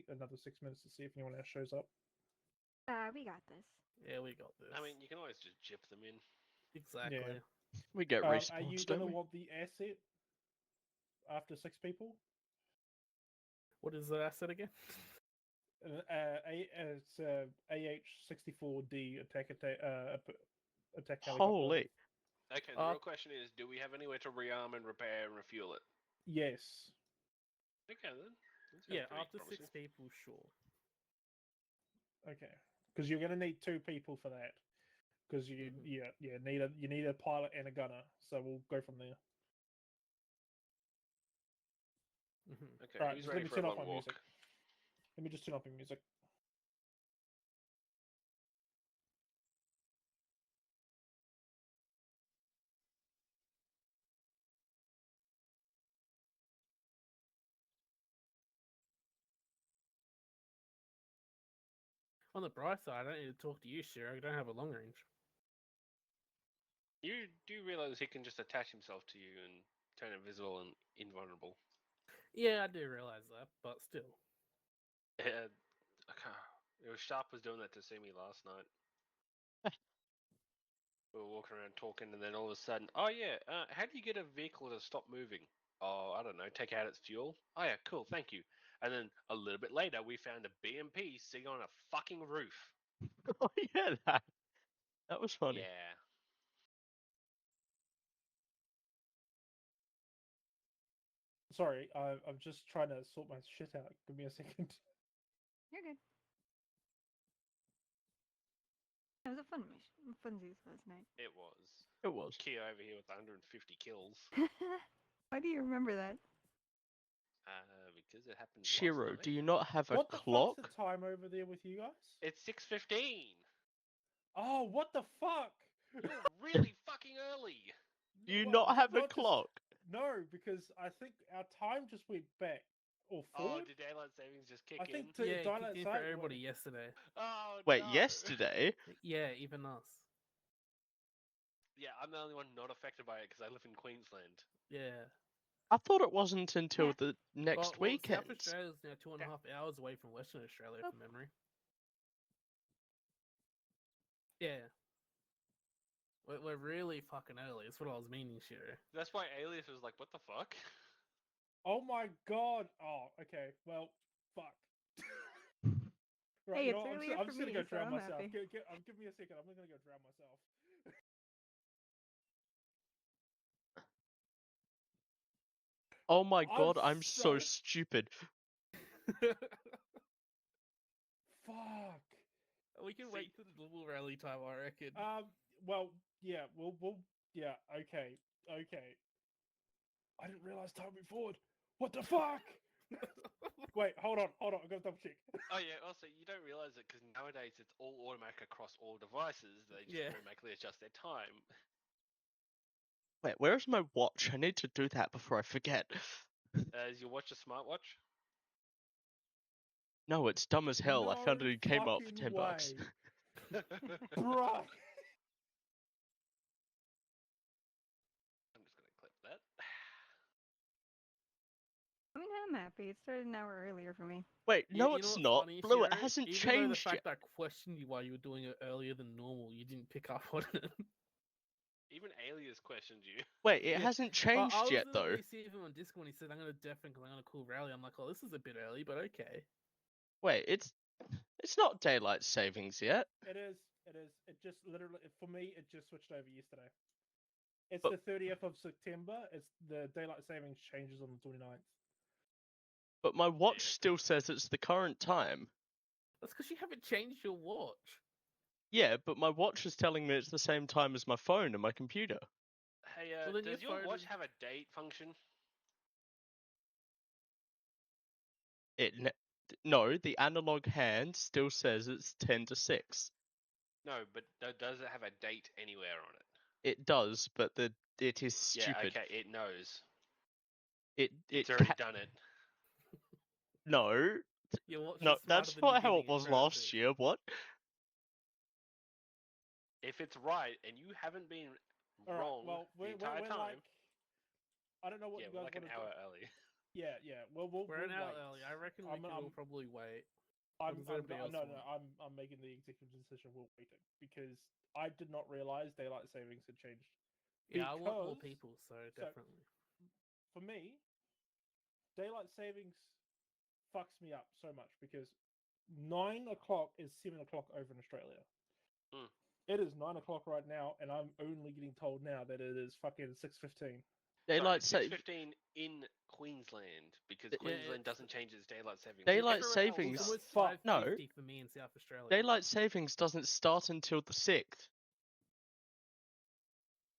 wait another 6 minutes to see if anyone else shows up. We got this. Yeah, we got this. I mean, you can always just jip them in. Exactly. Yeah. We get Are respawns, you don't gonna we? want the asset after 6 people? What is the asset again? It's AH-64D attack helicopter. Holy. Okay, the real question is, do we have anywhere to rearm and repair and refuel it? Yes. Okay, then. That sounds Yeah, pretty after promising. 6 people, sure. Okay. Because you're gonna need 2 people for that. Because you need a pilot and a gunner. So we'll go from there. Mm-hmm. Okay, Right, who's just let ready me for a turn off long my walk? music. Let me just turn off my music. On the bright side, I don't need to talk to you, Shiro. I don't have a long range. You do realize he can just attach himself to you and turn invisible and invulnerable. Yeah, I do realize that, but still. It was Sharp was doing that to see me last night. We were walking around talking, and then all of a sudden, oh yeah, how do you get a vehicle to stop moving? Oh, I don't know, take out its fuel. Oh yeah, cool, thank you. And then a little bit later, we found a BMP sitting on a fucking roof. Oh yeah, that was funny. Yeah. Sorry, I'm just trying to sort my shit out. Give me a second. You're good. It was a fun mission. Funsies last night. It was. It was. Kia over here with 150 kills. Why do you remember that? Because it happened Shiro, last night. do you not have a What the clock? fuck's the time over there with you guys? It's 6:15. Oh, what the fuck? You're really fucking early. Do you Well, not have a just- clock? No, because I think our time just went back or Oh, forward. did daylight savings just kick I in? think Yeah, it daylight kicked in for saving- everybody yesterday. Oh, Wait, no. yesterday? Yeah, even us. Yeah, I'm the only one not affected by it because I live in Queensland. Yeah. I thought it wasn't until the next Well, weekend. South Australia's now 2.5 hours away from Western Australia, from memory. Yeah. We're really fucking early. That's what I was meaning, Shiro. That's why Alias was like, what the fuck? Oh my god. Oh, okay. Well, fuck. Right, Hey, you it's know what, earlier I'm for just gonna me, go so drown I'm myself. happy. Give me a second. I'm gonna go drown myself. Oh my god, I'm I'm so so- stupid. Fuck. We can See- wait till the double rally time, I reckon. Well, yeah, yeah, okay. I didn't realize time went forward. What the fuck? Wait, hold on, I gotta double check. Oh yeah, also, you don't realise it because nowadays it's all automatic across all devices. They just Yeah. automatically adjust their time. Wait, where's my watch? I need to do that before I forget. Is your watch a smartwatch? No, it's dumb as hell. I found No it in Kmart for fucking $10. way. Bruh. I'm just gonna clip that. I mean, I'm happy. It started an hour earlier for me. Wait, no, You know it's what's not. funny, Blue, it Shiro? hasn't Even though the changed fact yet. that I questioned you why you were doing it earlier than normal, you didn't pick up on it. Even Alias questioned you. Wait, it Yeah. hasn't Well, changed I was yet, in though. the BC of him on Discord when he said, I'm going to deafen because I'm going to call rally. I'm like, oh, this is a bit early, but okay. Wait, it's not daylight savings yet. It is. It just literally, for me, it just switched over yesterday. It's But- the 30th of September. It's the daylight savings changes on the 29th. But my watch Yeah. still says it's the current time. That's because you haven't changed your watch. Yeah, but my watch is telling me it's the same time as my phone and my computer. Hey, Well, then does your your phone watch is- have a date function? No, the analog hand still says it's 10 to 6. No, but does it have a date anywhere on it? It does, but it is stupid. Yeah, okay, it knows. It's It's already done it. No, Your watch no, is smarter that's than you're not how it giving was credit last to. year. What? If it's right and you haven't been All right. wrong Well, the entire time, like, I don't know what yeah, you we're guys like an want to hour do. early. Yeah, yeah. Well, we'll We're an hour wait. early. I reckon we I'm- can all I'm- probably wait. I'm, does I'm, everybody else no, want? I'm making the executive decision. We're waiting because I did not realize daylight savings had changed. Yeah, I want more Because- people, so so- definitely. For me, daylight savings fucks me up so much because 9 o'clock is 7 o'clock over in Australia. Hmm. It is 9 o'clock right now, and I'm only getting told now that it is fucking 6:15. Daylight Sorry, sa- 6:15 in Queensland because Yeah, Queensland it's- doesn't change its daylight savings. Daylight Everywhere else, savings- It's almost Fuck, 5:50 no. for me in South Australia. Daylight savings doesn't start until the 6th.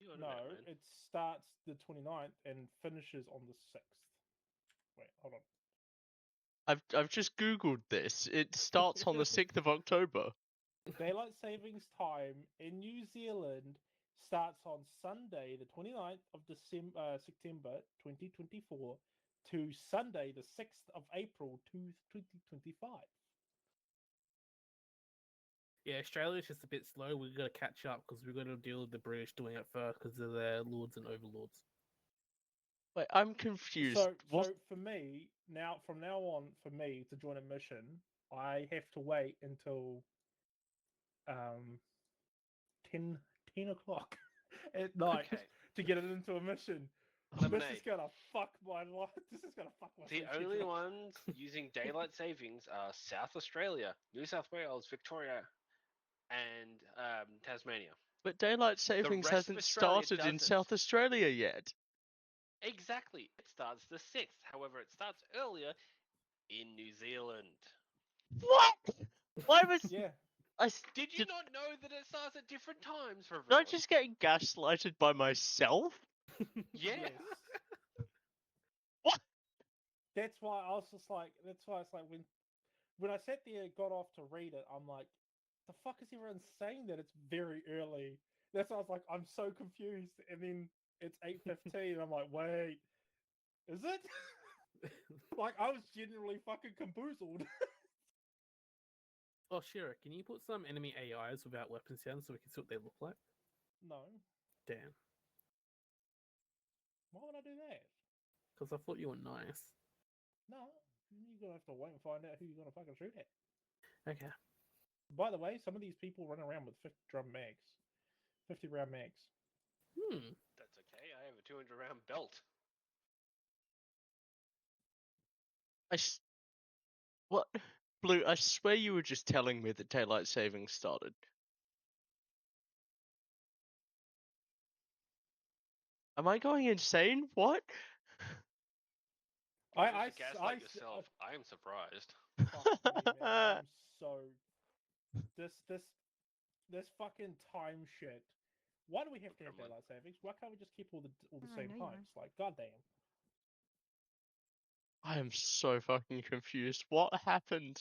You got it, No, man. it starts the 29th and finishes on the 6th. Wait, hold on. I've just googled this. It starts on the 6th of October. Daylight savings time in New Zealand starts on Sunday, the 29th of September 2024 to Sunday, the 6th of April 2025. Yeah, Australia's just a bit slow. We've got to catch up because we've got to deal with the British doing it first because they're their lords and overlords. Wait, I'm confused. So What? for me, from now on, for me to join a mission, I have to wait until 10 o'clock at night Okay. to get it into a mission. Lemonade. This is gonna fuck my life. This is gonna fuck my The sleep only schedule. ones using daylight savings are South Australia, New South Wales, Victoria, and Tasmania. But daylight savings rest of hasn't Australia started in doesn't. South Australia yet. Exactly. It starts the 6th. However, it starts earlier in New Zealand. What? Why was Yeah. Did you not know that it starts at different times for Did I everyone? just get gaslighted by myself? Yeah. Yes. What? That's why I was just like. That's why it's like when I sat there, got off to read it. I'm like, the fuck is everyone saying that it's very early? That's why I was like, I'm so confused. And then it's 8:15. I'm like, wait, is it? Like I was genuinely fucking camboozled. Oh, Shira, can you put some enemy AIs without weapon sounds so we can see what they look like? No, Damn. why would I do that? Because I thought you were nice. No, you're gonna have to wait and find out who you're gonna fucking shoot at. Okay. By the way, some of these people run around with 50 round mags. That's okay. I have a 200-round belt. What? Blue, I swear you were just telling me that daylight savings started. Am I going insane? What? I If you gaslight yourself, I am surprised. fuck me, man. I'm so this fucking time shit. Why do we have to have Gremlin. daylight savings? Why can't we just keep all the Oh, I same know you are. times? Like, goddamn. I am so fucking confused. What happened?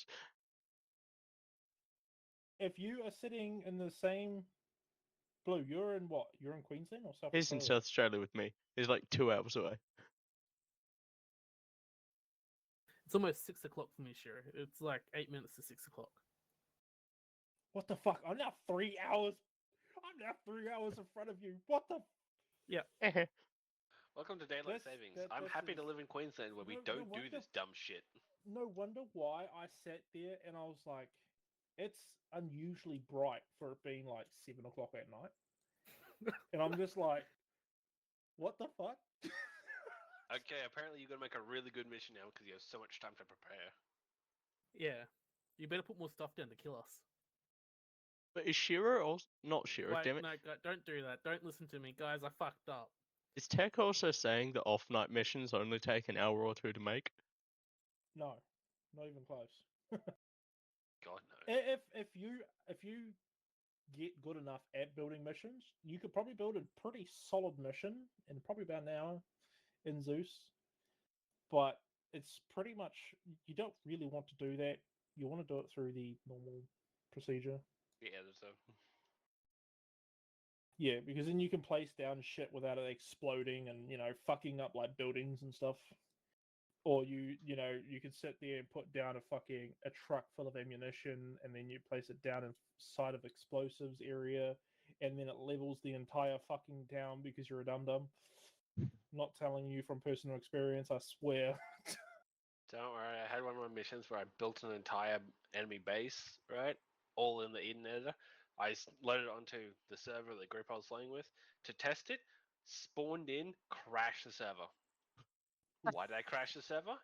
If you are sitting in the same Blue, you're in what? You're in Queensland or South He's in Australia? South Australia with me. He's like 2 hours away. It's almost 6 o'clock for me, Shira. It's like 8 minutes to 6 o'clock. What the fuck? I'm now 3 hours. I'm now 3 hours in front of you. What the? Welcome to daylight This- savings. that- I'm this happy to is- live in Queensland where we No- no don't do wonder- this dumb shit. No wonder why I sat there and I was like, it's unusually bright for it being like 7 o'clock at night. And I'm just like, what the fuck? Okay, apparently you're gonna make a really good mission now because you have so much time to prepare. Yeah. You better put more stuff down to kill us. But is Shira or not Shira? Wait, Damn it! no, don't do that. Don't listen to me. Guys, I fucked up. Is Tech also saying that off-night missions only take an hour or 2 to make? No, not even close. God no. If you get good enough at building missions, you could probably build a pretty solid mission in probably about an hour in Zeus. But it's pretty much you don't really want to do that. You want to do it through the normal procedure. Yeah, so Yeah, because then you can place down shit without it exploding and fucking up like buildings and stuff. Or you could sit there and put down a truck full of ammunition, and then you place it down inside of explosives area, and then it levels the entire fucking town because you're a dum dum. not telling you from personal experience, I swear. Don't worry, I had one of my missions where I built an entire enemy base, right? All in the Eden editor. I loaded it onto the server, the group I was playing with, to test it. Spawned in, crashed the server. Why did I crash the server?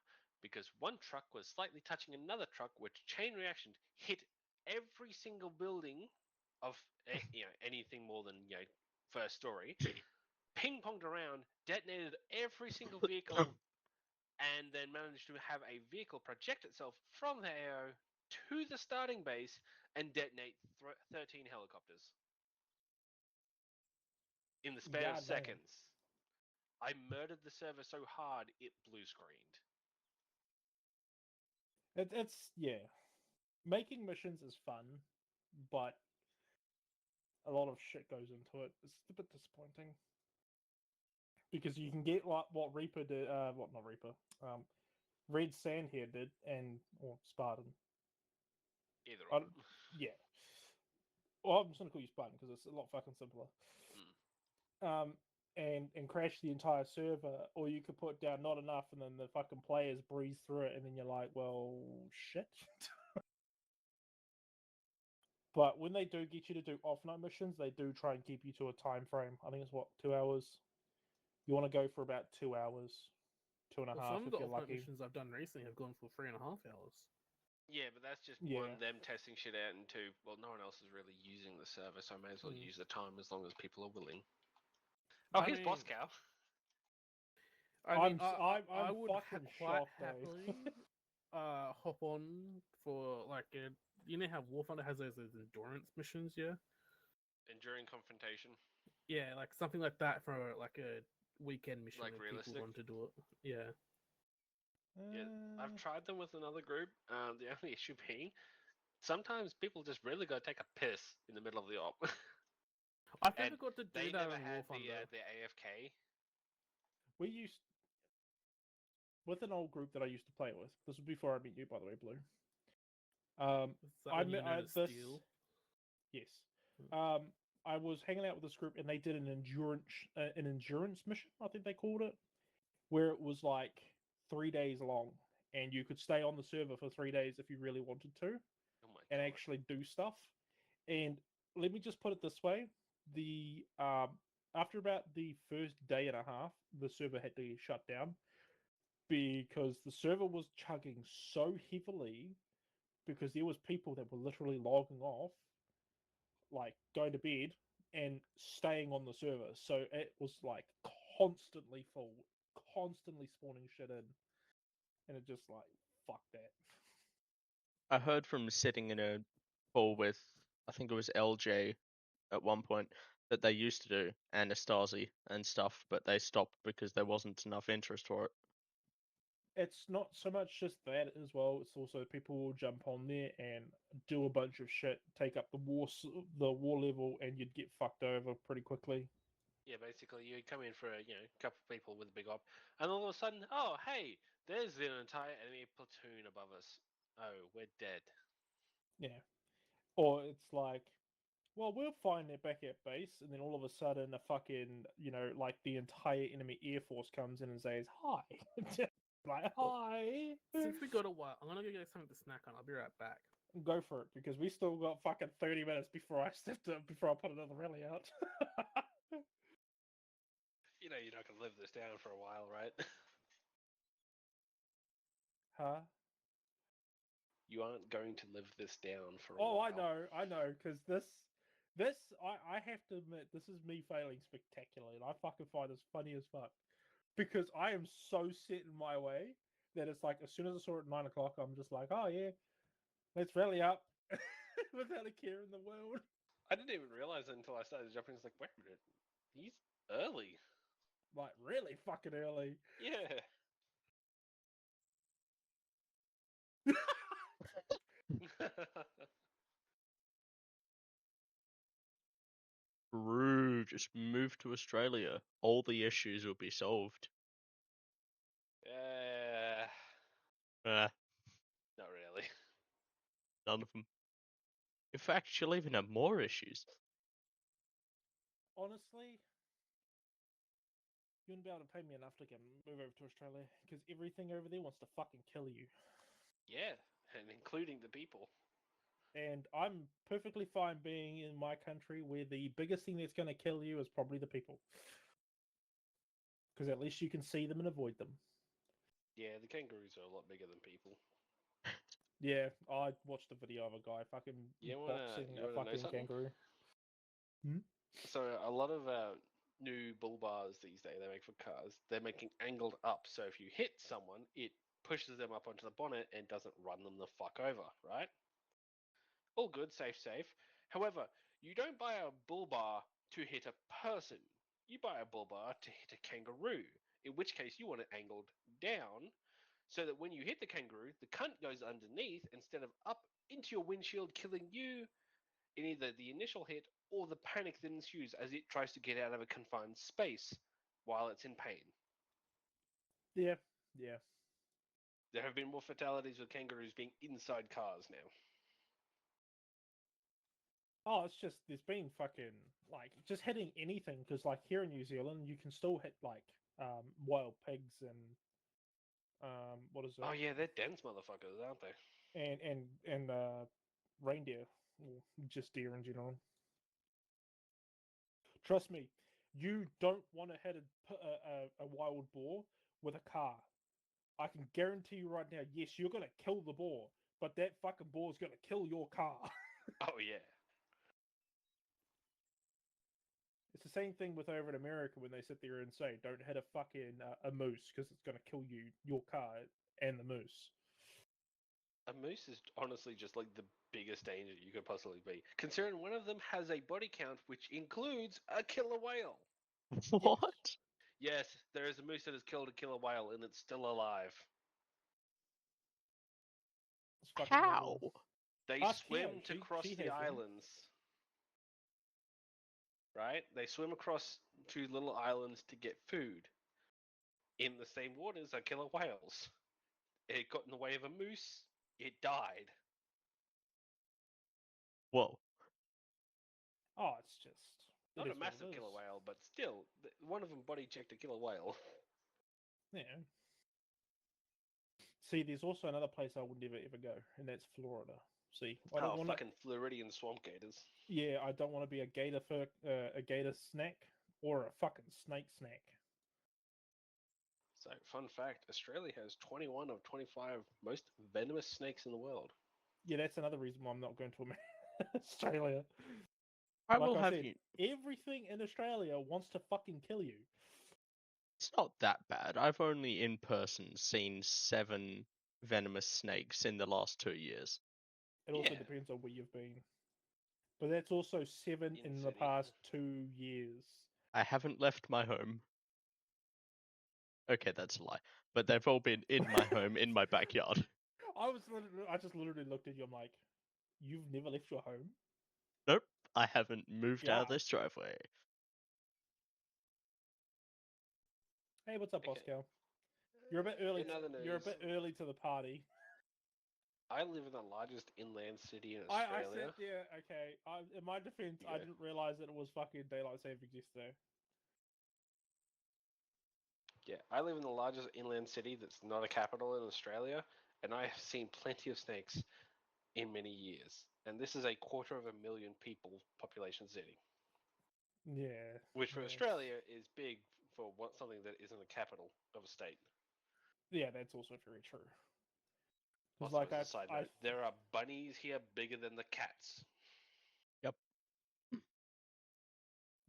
Because one truck was slightly touching another truck, which chain reaction hit every single building of anything more than first story. Ping ponged around, detonated every single vehicle, and then managed to have a vehicle project itself from the AO to the starting base and detonate 13 helicopters in the span of God damn. seconds. I murdered the server so hard it blue screened. It's yeah. Making missions is fun, but a lot of shit goes into it. It's a bit disappointing. Because you can get like what Reaper did, what not Reaper, Red Sandhair did, or Spartan. Either I or. don't- Yeah. Well, I'm just gonna call you Spartan because it's a lot fucking simpler. And crash the entire server, or you could put down not enough, and then the fucking players breeze through it, and then you're like, well, shit. But when they do get you to do off-night missions, they do try and keep you to a time frame. I think it's what, 2 hours. You want to go for about 2 hours, two and a Well, half some of if the you're off-night lucky. missions I've done recently have gone for 3.5 hours. Yeah, but that's just Yeah. one, them testing shit out, and two, well, no one else is really using the server, so I may as well use the time as long as people are willing. Oh, here's Boss Cow. I I'm would fucking quite shocked, though. happily hop on for like you know how War Thunder has those endurance missions, yeah? Enduring confrontation. Yeah, like something like that for like a weekend mission Like if realistic? people want to do it. Yeah. Yeah, I've tried them with another group. The only issue being, sometimes people just really go take a piss in the middle of the op. I've And never got to do they that never on War had Thunder. the AFK. We used with an old group that I used to play with. This was before I met you, by the way, Blue. Is that when you know to this steal? yes. I was hanging out with this group, and they did an endurance mission. I think they called it, where it was like 3 days long, and you could stay on the server for 3 days if you really wanted to, Oh my and god. actually do stuff. And let me just put it this way: the after about the first day and a half, the server had to shut down because the server was chugging so heavily because there was people that were literally logging off, like going to bed and staying on the server. So it was like constantly full, constantly spawning shit in, and it just like fuck that. I heard from sitting in a call with, I think it was LJ at one point, that they used to do Anastasi and stuff, but they stopped because there wasn't enough interest for it. It's not so much just that as well. It's also people will jump on there and do a bunch of shit, take up the war level, and you'd get fucked over pretty quickly. Yeah, basically you come in for a couple of people with a big op, and all of a sudden, oh hey, there's an entire enemy platoon above us. Oh, we're dead. Yeah. Or it's like, well, we'll find it back at base, and then all of a sudden, a fucking, like the entire enemy air force comes in and says hi. Like, hi. Since we got a while, I'm gonna go get something to snack on. I'll be right back. Go for it, because we still got fucking 30 minutes before I put another rally out. You know you're not gonna live this down for a while, right? Huh? You aren't going to live this down for a Oh, while. I know, because I have to admit, this is me failing spectacularly, and I fucking find this funny as fuck. Because I am so set in my way that it's like, as soon as I saw it at 9 o'clock, I'm just like, oh yeah, let's rally up without a care in the world. I didn't even realize it until I started jumping. It's like, wait a minute, he's early. Like, really fucking early. Yeah. Brew, just move to Australia. All the issues will be solved. Not really. None of them. In fact, you'll even have more issues. Honestly, You wouldn't be able to pay me enough to move over to Australia because everything over there wants to fucking kill you. Yeah, and including the people. And I'm perfectly fine being in my country where the biggest thing that's going to kill you is probably the people. Because at least you can see them and avoid them. Yeah, the kangaroos are a lot bigger than people. Yeah, I watched a video of a guy fucking You boxing wanna a know fucking something? kangaroo. So a lot of new bull bars these days they make for cars, they're making angled up. So if you hit someone, it pushes them up onto the bonnet and doesn't run them the fuck over, right? All good, safe, safe. However, you don't buy a bull bar to hit a person. You buy a bull bar to hit a kangaroo, in which case you want it angled down so that when you hit the kangaroo, the cunt goes underneath instead of up into your windshield, killing you in either the initial hit or the panic that ensues as it tries to get out of a confined space while it's in pain. Yeah, yeah. There have been more fatalities with kangaroos being inside cars now. Oh, it's just there's been fucking like just hitting anything because like here in New Zealand you can still hit like wild pigs and what is it? Oh yeah, they're dense motherfuckers, aren't they? And reindeer, or just deer in general. Trust me, you don't want to hit a wild boar with a car. I can guarantee you right now, yes, you're gonna kill the boar, but that fucking boar is gonna kill your car. Oh yeah. It's the same thing with over in America when they sit there and say, "Don't hit a fucking a moose because it's gonna kill your car, and the moose." A moose is honestly just like the biggest danger you could possibly be, considering one of them has a body count which includes a killer whale. What? Yes, there is a moose that has killed a killer whale and it's still alive. It's fucking How? mental. They Ask swim Keo, to she cross the has them. islands. Right? They swim across to little islands to get food. In the same waters are killer whales. It got in the way of a moose, it died. Whoa. Oh, it's just it Not a is what it massive killer is. whale, but still, one of them body checked a killer whale. Yeah. See, there's also another place I would never ever go, and that's Florida. See, I don't Oh, want to. fucking Floridian swamp gators. Yeah, I don't want to be a a gator snack or a fucking snake snack. So, fun fact, Australia has 21 of 25 most venomous snakes in the world. Yeah, that's another reason why I'm not going to Australia. I Like will I have said, you. everything in Australia wants to fucking kill you. It's not that bad. I've only in person seen 7 venomous snakes in the last 2 years. It also Yeah. depends on where you've been. But that's also 7 In in the city. past 2 years. I haven't left my home. Okay, that's a lie. But they've all been in my home, in my backyard. I just literally looked at you. I'm like, you've never left your home? Nope, I haven't moved Get out of out. this driveway. Hey, what's up, Okay. Bosco? You're a bit early. In other You're a news, bit early to the party. I live in the largest inland city in I Australia. said, yeah, okay. In my defense, I Yeah. didn't realize that it was fucking daylight savings yesterday. Yeah, I live in the largest inland city that's not a capital in Australia, and I have seen plenty of snakes in many years. And this is a 250,000 people population city, Yeah. which for yeah, Australia is big for something that isn't a capital of a state. Yeah, that's also very true. Because, Also, like, as a side note, there are bunnies here bigger than the cats. Yep.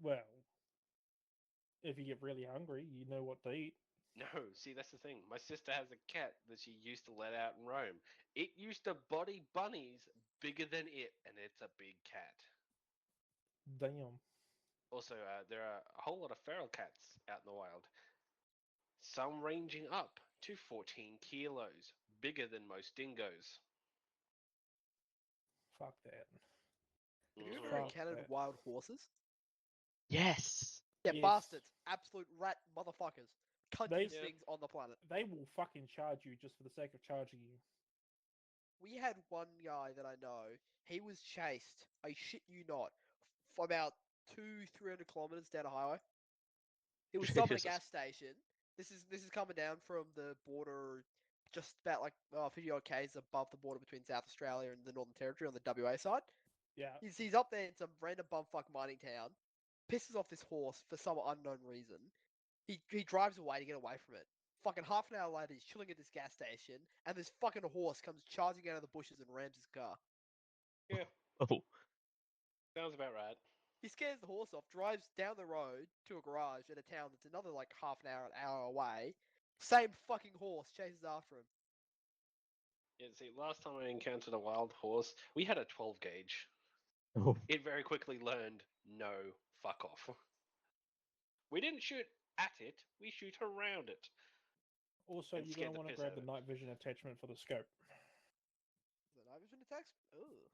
well, if you get really hungry, you know what to eat. No, see, that's the thing. My sister has a cat that she used to let out and roam. It used to body bunnies bigger than it, and it's a big cat. Damn. Also, there are a whole lot of feral cats out in the wild. Some ranging up to 14 kilos, bigger than most dingoes. Fuck that. Have you Mhm. ever Fuck encountered that. wild horses? Yes. Yeah, Yes. bastards. Absolute rat motherfuckers. Cuntiest Yep. things on the planet. They will fucking charge you just for the sake of charging you. We had one guy that I know, he was chased, I shit you not, for about 200-300 kilometers down a highway. He was stopping at a Jesus. gas station. This is coming down from the border, just about like 50 odd k's above the border between South Australia and the Northern Territory on the WA side. Yeah. He's up there in some random bumfuck mining town, pisses off this horse for some unknown reason. He drives away to get away from it. Fucking half an hour later, he's chilling at this gas station, and this fucking horse comes charging out of the bushes and rams his car. Yeah, Oh, sounds about right. He scares the horse off, drives down the road to a garage in a town that's another like half an hour away. Same fucking horse chases after him. Yeah, see, last time I encountered a wild horse, we had a 12 gauge. oh. It very quickly learned, no, fuck off. We didn't shoot at it, we shoot around it. Also, And you're scared gonna the want to piss grab out the of it. night vision attachment for the scope. The night vision attacks? Ooh.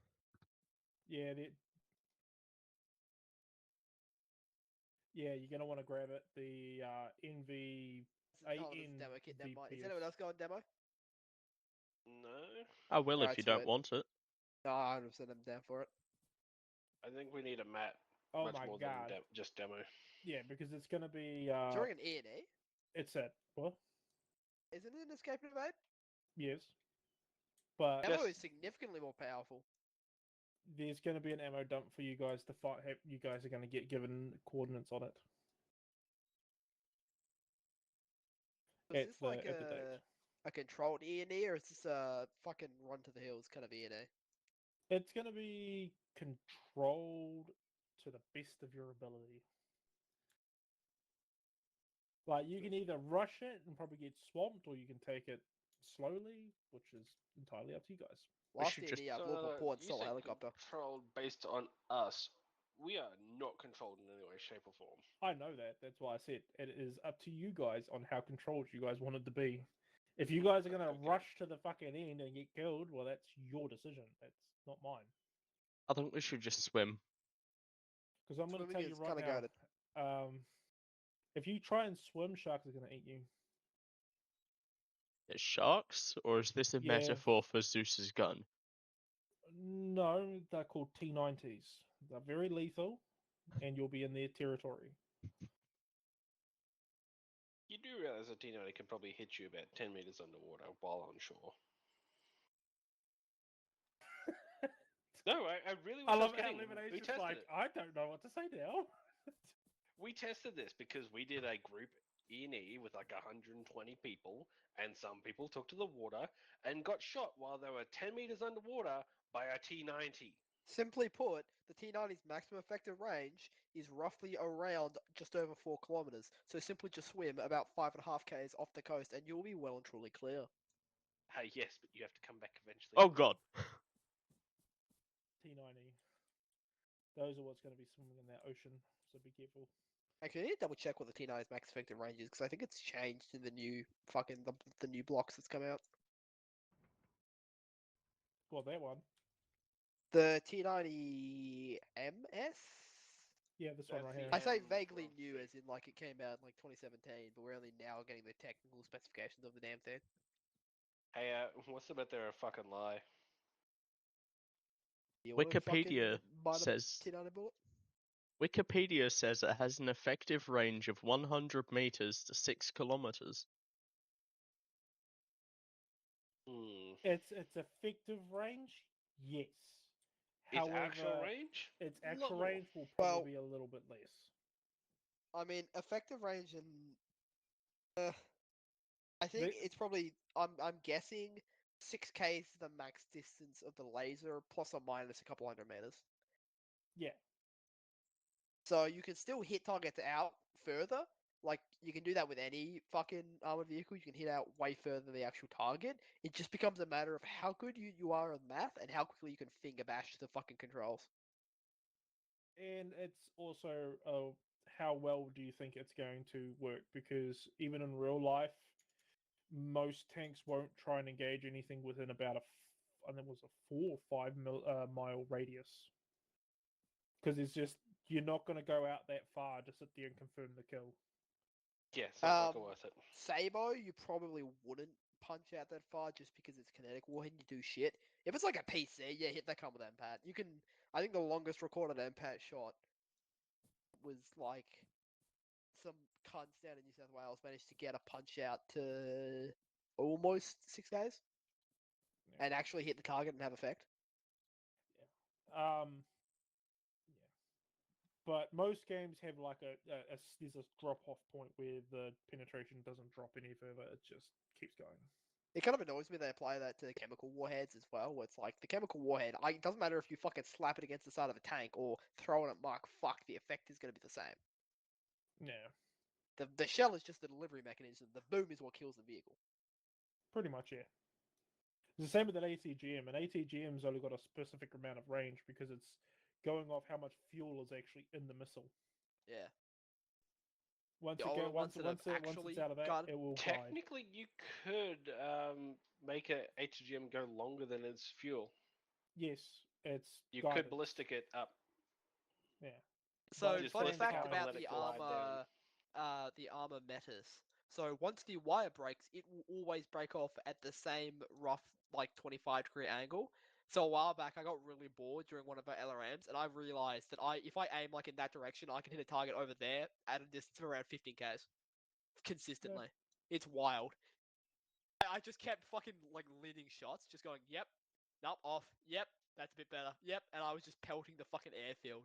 Yeah, you're gonna want to grab it. The NV This is on this demo kit. Never mind. Is anyone else going demo? No, I will if Alright, you don't sweet. want it. No, 100% I'm down for it. I think we need a map Oh much my more god. than just demo. Yeah, because it's gonna be During an E&E, it's at what? isn't it an escape and evade? Yes. But Demo Yes. is significantly more powerful. there's gonna be an ammo dump for you guys to fight. You guys are gonna get given coordinates on it. Is At this the like at the date. a controlled E&E, or is this a fucking run to the hills kind of E&E? It's gonna be controlled to the best of your ability. Like you can either rush it and probably get swamped, or you can take it slowly, which is entirely up to you guys. Last should E&E, just- I blew up a port You solo say helicopter. controlled based on us. We are not controlled in any way, shape, or form. I know that. That's why I said it is up to you guys on how controlled you guys want it to be. If you guys are gonna Okay. rush to the fucking end and get killed, well, that's your decision. That's not mine. I think we should just swim. Because I'm gonna Swimming tell you is right kinda now. goated. If you try and swim, sharks are gonna eat you. It's sharks, or is this a Yeah. metaphor for Zeus's gun? No, they're called T90s. They're very lethal, and you'll be in their territory. You do realize a T90 can probably hit you about 10 meters underwater while on shore. No, I really wish I I was love how kidding. We Lemonade's just tested like, it. I don't know what to say now. We tested this because we did a group E&E with like 120 people, and some people took to the water and got shot while they were 10 meters underwater by a T90. Simply put, the T90's maximum effective range is roughly around just over 4 kilometers. So simply just swim about 5.5 k's off the coast, and you'll be well and truly clear. Hey, yes, but you have to come back eventually. Oh god. T90. Those are what's going to be swimming in that ocean, so be careful. Actually, I need to double check what the T90's max effective range is, because I think it's changed in the new fucking the new blocks that's come out. Well, that one. The T90 MS. Yeah, this one That's right the here. I say M vaguely from new, C. as in like it came out in like 2017, but we're only now getting the technical specifications of the damn thing. Hey, what's about their fucking lie? You want a fucking Wikipedia minor says T90 bullet? Wikipedia says it has an effective range of 100 meters to 6 kilometers. It's effective range, yes. Its actual However, range? its Lot actual more. range will Well- probably be a little bit less. I mean, effective range and I think The- it's probably I'm guessing 6k is the max distance of the laser, plus or minus a couple hundred meters. Yeah, So you can still hit targets out further. Like you can do that with any fucking armored vehicle. You can hit out way further than the actual target. It just becomes a matter of how good you are at math and how quickly you can finger bash the fucking controls. and it's also how well do you think it's going to work? Because even in real life, most tanks won't try and engage anything within about I think it was a 4 or 5 mile radius. Because it's just you're not going to go out that far to sit there and confirm the kill. Yeah, sounds like worth it. Sabo, you probably wouldn't punch out that far just because it's kinetic warhead and you do shit. If it's like a PC, yeah, hit that come with MPAT. You can. I think the longest recorded MPAT shot was like some cunts down in New South Wales managed to get a punch out to almost 6 days Yeah. and actually hit the target and have effect. Yeah. But most games have like there's a drop off point where the penetration doesn't drop any further. It just keeps going. It kind of annoys me they apply that to chemical warheads as well, where it's like the chemical warhead, it doesn't matter if you fucking slap it against the side of a tank or throw it at Mark, the effect is going to be the same. Yeah, The shell is just the delivery mechanism. The boom is what kills the vehicle. pretty much. Yeah. It's the same with an ATGM. An ATGM's only got a specific amount of range because it's going off how much fuel is actually in the missile. Yeah. Once The it older go, once, ones that once, have it, once actually it's out of that, got- it will glide. Technically, you could make a HGM go longer than its fuel. Yes, it's You guided. could ballistic it up. Yeah. So But Just fun same fact time- about let it glide the armor metas. So once the wire breaks, it will always break off at the same rough, like 25-degree angle. So a while back, I got really bored during one of our LRMs, and I realized that if I aim like in that direction, I can hit a target over there at a distance of around 15 k's consistently. It's wild. I just kept fucking like leading shots, just going, yep, nope, off, yep, that's a bit better, yep, and I was just pelting the fucking airfield.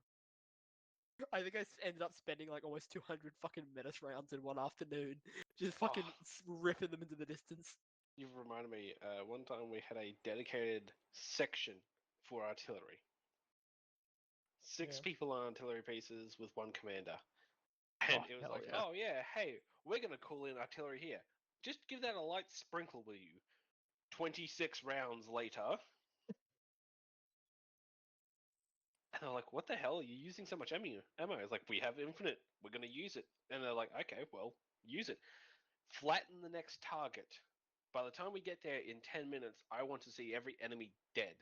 I think I ended up spending like almost 200 fucking menace rounds in one afternoon, just fucking ripping them into the distance. You've reminded me, one time we had a dedicated section for artillery. 6 Yeah. people on artillery pieces with 1 commander. And it was hell like, yeah. oh yeah, hey, we're going to call in artillery here. Just give that a light sprinkle, will you? 26 rounds later. And they're like, what the hell? Are you using so much ammo? It's like, we have infinite. We're going to use it. And they're like, okay, well, use it. Flatten the next target. By the time we get there in 10 minutes, I want to see every enemy dead.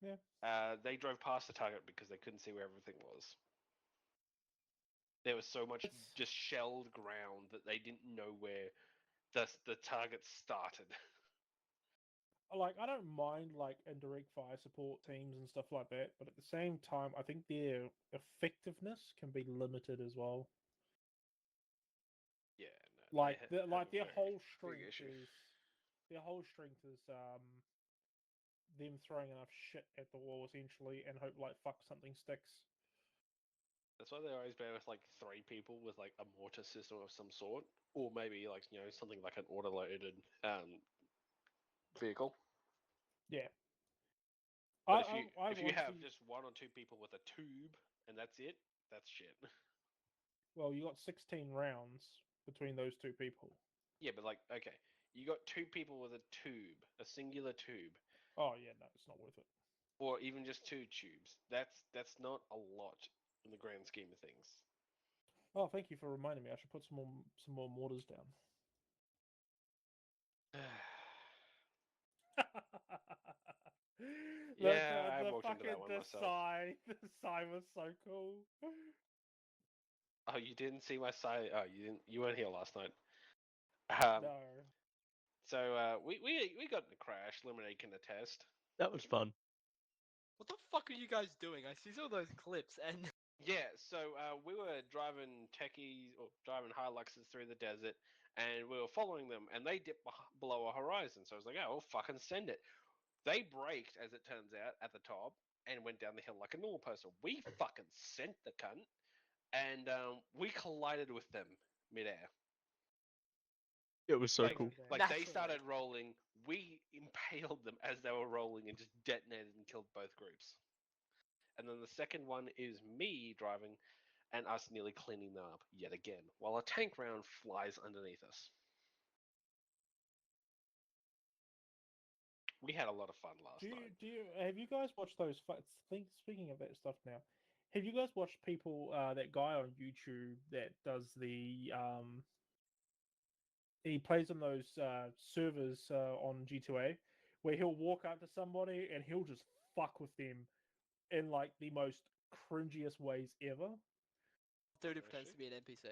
Yeah. They drove past the target because they couldn't see where everything was. There was so much It's- just shelled ground that they didn't know where the target started. Like, I don't mind like indirect fire support teams and stuff like that, but at the same time, I think their effectiveness can be limited as well. Yeah, no. Like they have a their very whole big strength issue. is them throwing enough shit at the wall essentially and hope like fuck something sticks. That's why they're always better with like 3 people with like a mortar system of some sort, or maybe like something like an autoloaded vehicle. Yeah. But I if you want have to- just 1 or 2 people with a tube and that's it, that's shit. Well, you got 16 rounds between those 2 people. Yeah, but like, okay, you got 2 people with a tube, a singular tube, Oh yeah, no, it's not worth it. or even just 2 tubes. That's not a lot in the grand scheme of things. Oh, thank you for reminding me. I should put some more mortars down. Yeah, I the walked into that fucking one the myself. sigh, the sigh was so cool. Oh, you didn't see my side? Oh, you didn't. You weren't here last night. Um, No, So we got in a crash. Lemonade can attest. That was fun. What the fuck are you guys doing? I see some of those clips and Yeah, so we were driving techies or driving Hiluxes through the desert, and we were following them, and they dipped below a horizon. So I was like, oh, well, fucking send it. They braked, as it turns out, at the top and went down the hill like a normal person. We fucking sent the cunt, and we collided with them midair. It was so Like, cool. like they Naturally. started rolling, we impaled them as they were rolling and just detonated and killed both groups. And then the second one is me driving and us nearly cleaning them up yet again, while a tank round flies underneath us. We had a lot of fun last night. have you guys watched those? Speaking of that stuff now, have you guys watched people? That guy on YouTube that does the he plays on those servers on G2A, where he'll walk up to somebody and he'll just fuck with them in like the most cringiest ways ever. dude who pretends to be an NPC.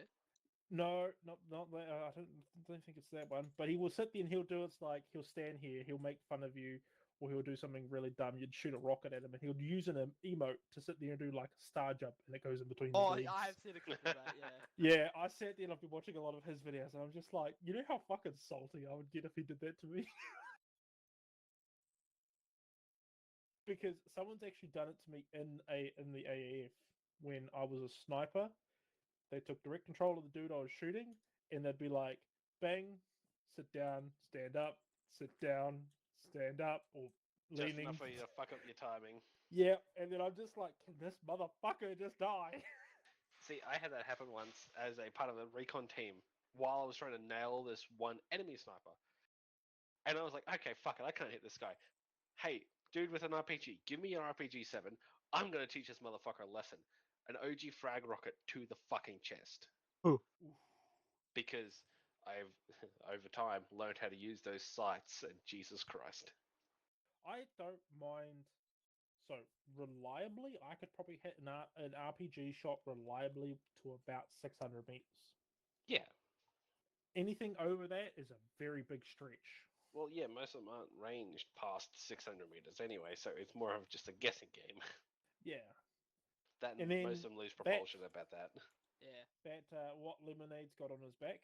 No, not that. I don't think it's that one. But he will sit there and he'll do it's like he'll stand here, he'll make fun of you, or he'll do something really dumb. You'd shoot a rocket at him, and he'll use an emote to sit there and do like a star jump, and it goes in between. Oh, his legs. I have seen a clip of that. Yeah. Yeah, I sat there and I've been watching a lot of his videos, and I'm just like, you know how fucking salty I would get if he did that to me. Because someone's actually done it to me in the AAF when I was a sniper. They took direct control of the dude I was shooting, and they'd be like, "Bang, sit down, stand up, sit down, stand up," or Just leaning. enough for you to fuck up your timing. Yeah, and then I'm just like, "Can this motherfucker just die?" See, I had that happen once as a part of a recon team while I was trying to nail this one enemy sniper. And I was like, okay, fuck it, I can't hit this guy. Hey, dude with an RPG, give me your RPG 7. I'm going to teach this motherfucker a lesson. An OG frag rocket to the fucking chest. Ooh. Because I've, over time, learned how to use those sights, and Jesus Christ. I don't mind. So reliably, I could probably hit an RPG shot reliably to about 600 meters. Yeah. Anything over that is a very big stretch. Well, yeah, most of them aren't ranged past 600 meters anyway, so it's more of just a guessing game. Yeah, That And then most of them lose propulsion about that. Yeah. that what Lemonade's got on his back.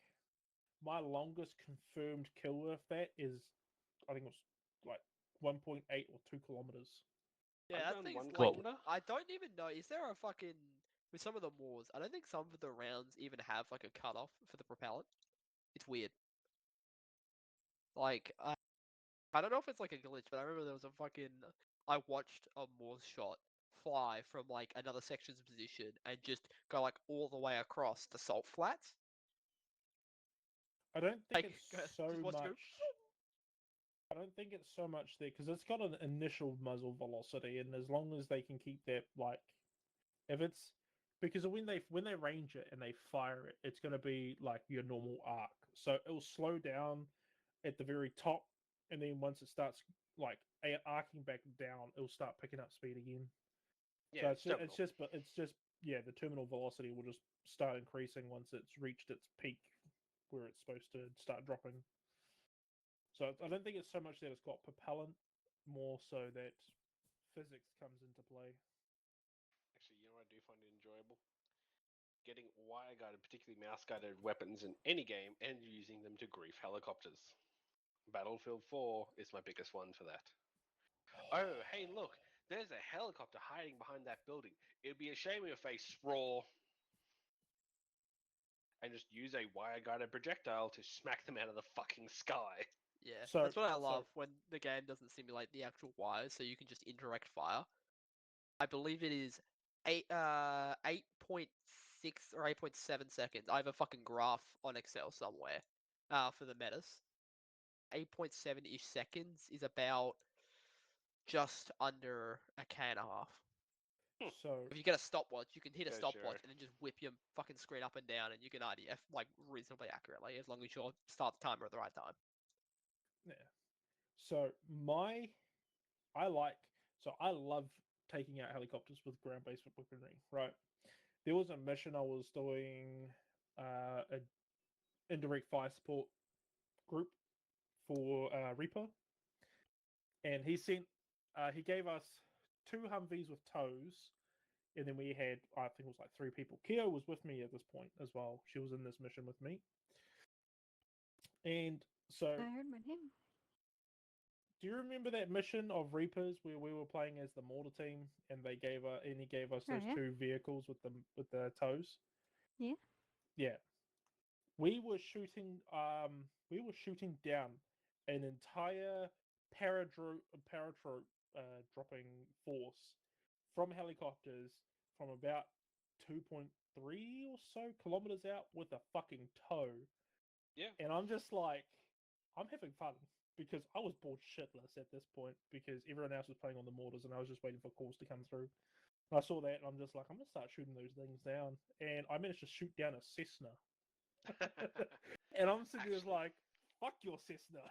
My longest confirmed kill with that is, I think it was like 1.8 or 2 kilometers. Yeah, I've that done thing's 1 like, kilometer. I don't even know. Is there a fucking with some of the wars? I don't think some of the rounds even have like a cutoff for the propellant. It's weird. Like I don't know if it's like a glitch, but I remember there was a fucking. I watched a Morse shot fly from like another section's position and just go like all the way across the salt flats. I don't think Like, it's just so watch it go, much. I don't think it's so much there because it's got an initial muzzle velocity, and as long as they can keep that, like, if it's because when they range it and they fire it, it's going to be like your normal arc, so it'll slow down at the very top, and then once it starts like arcing back down, it'll start picking up speed again. Yeah, So it's terminal. it's just yeah, the terminal velocity will just start increasing once it's reached its peak where it's supposed to start dropping. So I don't think it's so much that it's got propellant, more so that physics comes into play. Actually, you know what I do find it enjoyable? Getting wire guided, particularly mouse guided weapons in any game and using them to grief helicopters. Battlefield 4 is my biggest one for that. Oh, hey, look, there's a helicopter hiding behind that building. It'd be a shame if they sprawl and just use a wire guided projectile to smack them out of the fucking sky. yeah, So- that's what I so- love when the game doesn't simulate the actual wires, so you can just indirect fire. I believe it is 8.6 or 8.7 seconds. I have a fucking graph on Excel somewhere for the metas. 8.7-ish seconds is about just under a K and a half. So If you get a stopwatch, you can hit a Yeah, stopwatch sure. and then just whip your fucking screen up and down, and you can IDF like reasonably accurately as long as you start the timer at the right time. yeah. So I like I love taking out helicopters with ground-based weaponry. Right. There was a mission I was doing, a indirect fire support group for Reaper, and he gave us 2 Humvees with tows, and then we had, I think it was like 3 people. Keo was with me at this point as well. She was in this mission with me, and so I heard my name. do you remember that mission of Reapers where we were playing as the mortar team, and he gave us Oh, those yeah. 2 vehicles with the tows? Yeah. Yeah. We were shooting down an entire paratroop dropping force from helicopters from about 2.3 or so kilometers out with a fucking tow. Yeah. And I'm just like, I'm having fun because I was bored shitless at this point because everyone else was playing on the mortars and I was just waiting for calls to come through. And I saw that and I'm just like, I'm gonna start shooting those things down. And I managed to shoot down a Cessna. And I'm sitting there Actually, like, fuck your Cessna.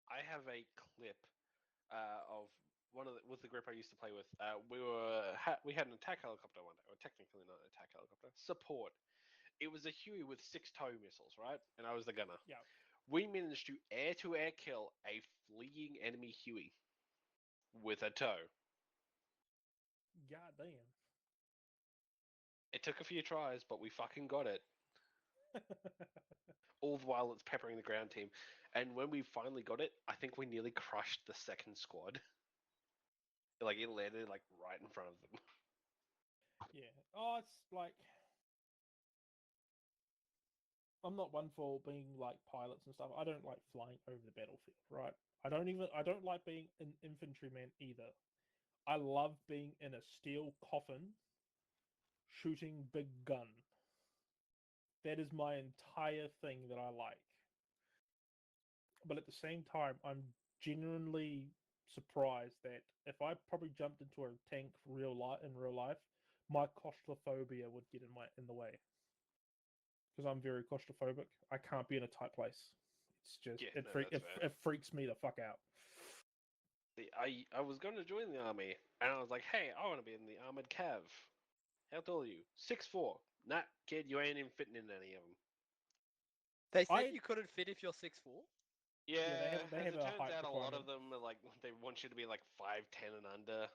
I have a clip of with the group I used to play with. We had an attack helicopter one day, or technically not an attack helicopter, support. It was a Huey with 6 tow missiles, right? And I was the gunner. Yeah. We managed to air-to-air kill a fleeing enemy Huey. with a tow. God damn. It took a few tries, but we fucking got it. All the while it's peppering the ground team. And when we finally got it, I think we nearly crushed the second squad. Like, it landed, like, right in front of them. Yeah. Oh, it's like I'm not one for being like pilots and stuff. I don't like flying over the battlefield, right? I don't like being an infantryman either. I love being in a steel coffin shooting big gun. That is my entire thing that I like. But at the same time, I'm genuinely surprised that if I probably jumped into a tank in real life, my claustrophobia would get in the way. Because I'm very claustrophobic. I can't be in a tight place. It's just Yeah, no, that's fair. it freaks me the fuck out. See, I was going to join the army, and I was like, hey, I want to be in the armored cav. How tall are you? 6'4". Nah, kid, you ain't even fitting in any of them. They said I- you couldn't fit if you're 6'4". Yeah, they as have it a turns height out, a lot requirement. of them are like, they want you to be like 5'10" and under.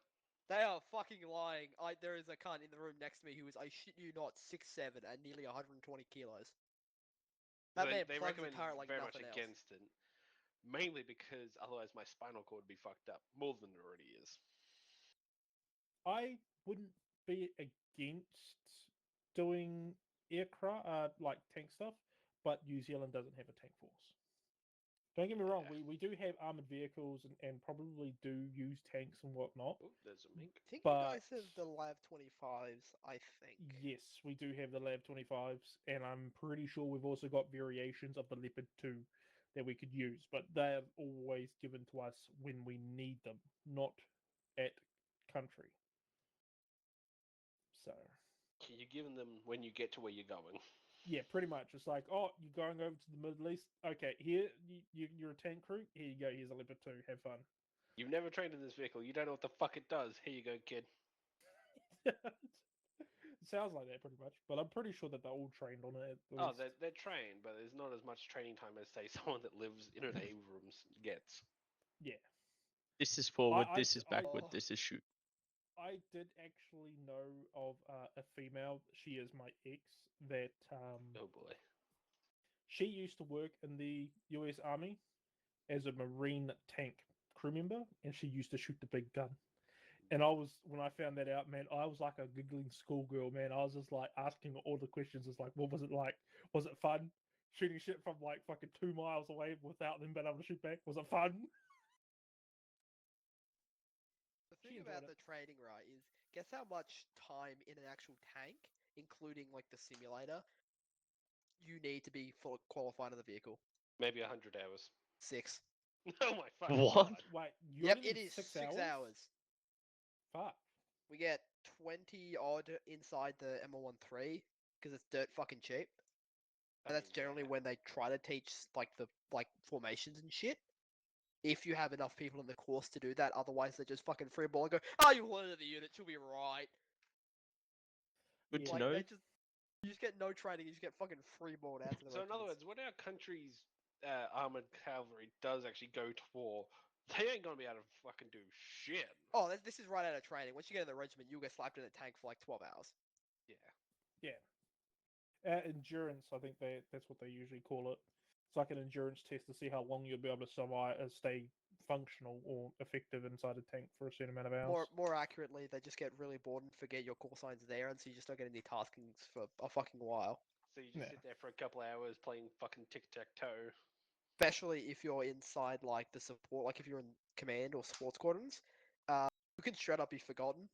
They are fucking lying. There is a cunt in the room next to me who is, I shit you not, 6'7" and nearly 120 kilos. That man They plugs a recommend turret like very much nothing else. against it, mainly because otherwise my spinal cord would be fucked up more than it already is. I wouldn't be against doing aircraft, like tank stuff, but New Zealand doesn't have a tank force. Don't get me wrong, Yeah. we do have armored vehicles and probably do use tanks and whatnot. Oh, there's a mink. I think you But guys have the Lav 25s, I think. yes, we do have the Lab 25s, and I'm pretty sure we've also got variations of the Leopard 2 that we could use, but they're always given to us when we need them, not at country. So, You're giving them when you get to where you're going. yeah, pretty much. It's like, oh, you're going over to the Middle East? Okay, here, you're a tank crew? Here you go, here's a Leopard 2, have fun. You've never trained in this vehicle. You don't know what the fuck it does. Here you go, kid. It sounds like that pretty much, but I'm pretty sure that they're all trained on it. At Oh, least. they're trained, but there's not as much training time as, say, someone that lives in an Abrams gets. Yeah. This is forward, I- this is I- backward, Oh. this is shoot. I did actually know of a female. She is my ex. That Oh boy. she used to work in the U.S. Army as a Marine tank crew member, and she used to shoot the big gun. And when I found that out, man, I was like a giggling schoolgirl, man. I was just like asking all the questions. It's like, what was it like? Was it fun? Shooting shit from like fucking 2 miles away without them being able to shoot back? Was it fun? The She thing enjoyed about it. the training, right, is guess how much time in an actual tank, including like the simulator, you need to be full qualified in the vehicle? Maybe 100 hours. 6. Oh my fucking What? god. Wait, you Yep, only it need is 6 6 hours. Fuck. We get 20 odd inside the ML13 because it's dirt fucking cheap. And that's generally yeah. when they try to teach like the formations and shit. If you have enough people in the course to do that, otherwise they just fucking free ball and go, "Oh, you learned the unit, you'll be right." Good Yeah. to Like know. they just, you just get no training, you just get fucking free balled out to the So in other regiments. words, when our country's armored cavalry does actually go to war, they ain't gonna be able to fucking do shit. Oh, this is right out of training. Once you get in the regiment, you'll get slapped in a tank for like 12 hours. Yeah. Yeah. Endurance, I think that's what they usually call it. It's like an endurance test to see how long you'll be able to survive and stay functional or effective inside a tank for a certain amount of hours. More accurately, they just get really bored and forget your call signs there, and so you just don't get any taskings for a fucking while. So you just Yeah. sit there for a couple hours playing fucking tic-tac-toe. Especially if you're inside like the support, like if you're in command or support squadrons, you can straight up be forgotten,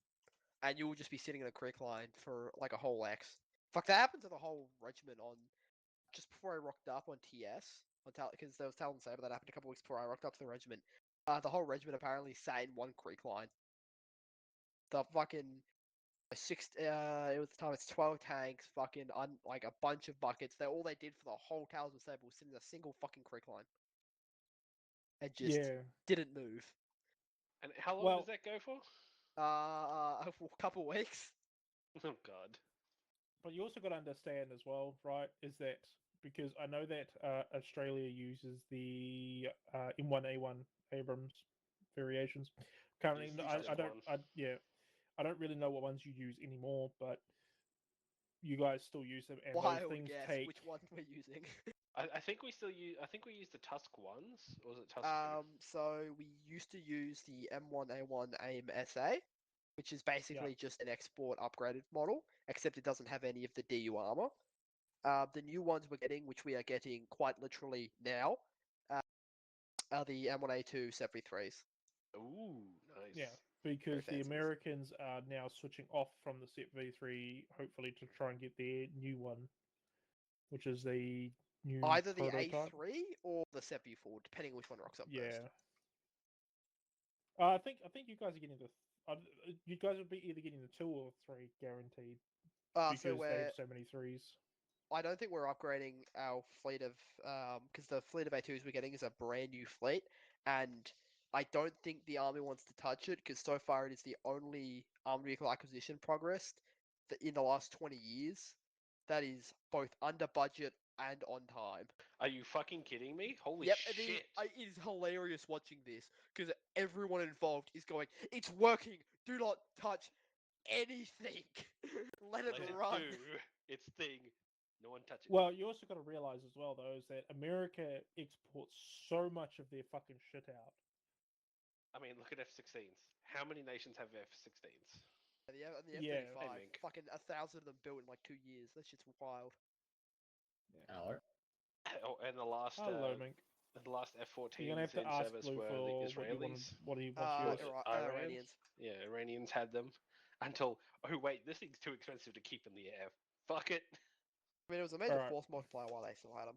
and you will just be sitting in a creek line for like a whole X. Fuck, that happened to the whole regiment on just before I rocked up on TS, because there was Talon Saber that happened a couple weeks before I rocked up to the regiment. The whole regiment apparently sat in one creek line. The fucking it was the time it's 12 tanks, fucking like a bunch of buckets. All they did for the whole Talisman Saber was sit in a single fucking creek line. And just Yeah. didn't move. And how long Well- does that go for? A couple weeks. Oh god. But you also got to understand as well, right? Is that because I know that Australia uses the M1A1 Abrams variations, Currently, Use no, Tusk I don't. one. I don't really know what ones you use anymore, but you guys still use them, and those Wild things guess take. which one we're using. I think we still use. I think we use the Tusk ones, or was it Tusk? So we used to use the M1A1 AIM SA, which is basically just an export upgraded model, except it doesn't have any of the DU armor. The new ones we're getting, which we are getting quite literally now, are the M1A2 7v3s. Ooh, nice. Yeah, because the fancy. Americans are now switching off from the Set V3, hopefully to try and get their new one, which is the new Either the prototype. A3 or the 7v4, depending which one rocks up Yeah. first. I think you guys are getting you guys would be either getting the 2 or 3 guaranteed So because they we're have so many 3s. I don't think we're upgrading our fleet of because the fleet of A2s we're getting is a brand new fleet, and I don't think the army wants to touch it because so far it is the only armed vehicle acquisition progress that in the last 20 years that is both under budget and on time. Are you fucking kidding me? Holy Yep, shit! it is hilarious watching this because everyone involved is going, "It's working. Do not touch anything. Let it Let it run." do its thing. No one touch it. Well, you also got to realize as well, though, is that America exports so much of their fucking shit out. I mean, look at F-16s. How many nations have F-16s? The Yeah. F-35, Hey, Mink. fucking 1,000 of them built in like 2 years. That shit's wild. Hello. Oh, and the last Hello, Mink. F-14s You're gonna have to in ask service Blue were for the what you wanted, Israelis. what he wants yours. Iranians. Yeah, Iranians had them until wait, this thing's too expensive to keep in the air. Fuck it. I mean, it was a major Alright. force multiplier while they still had them.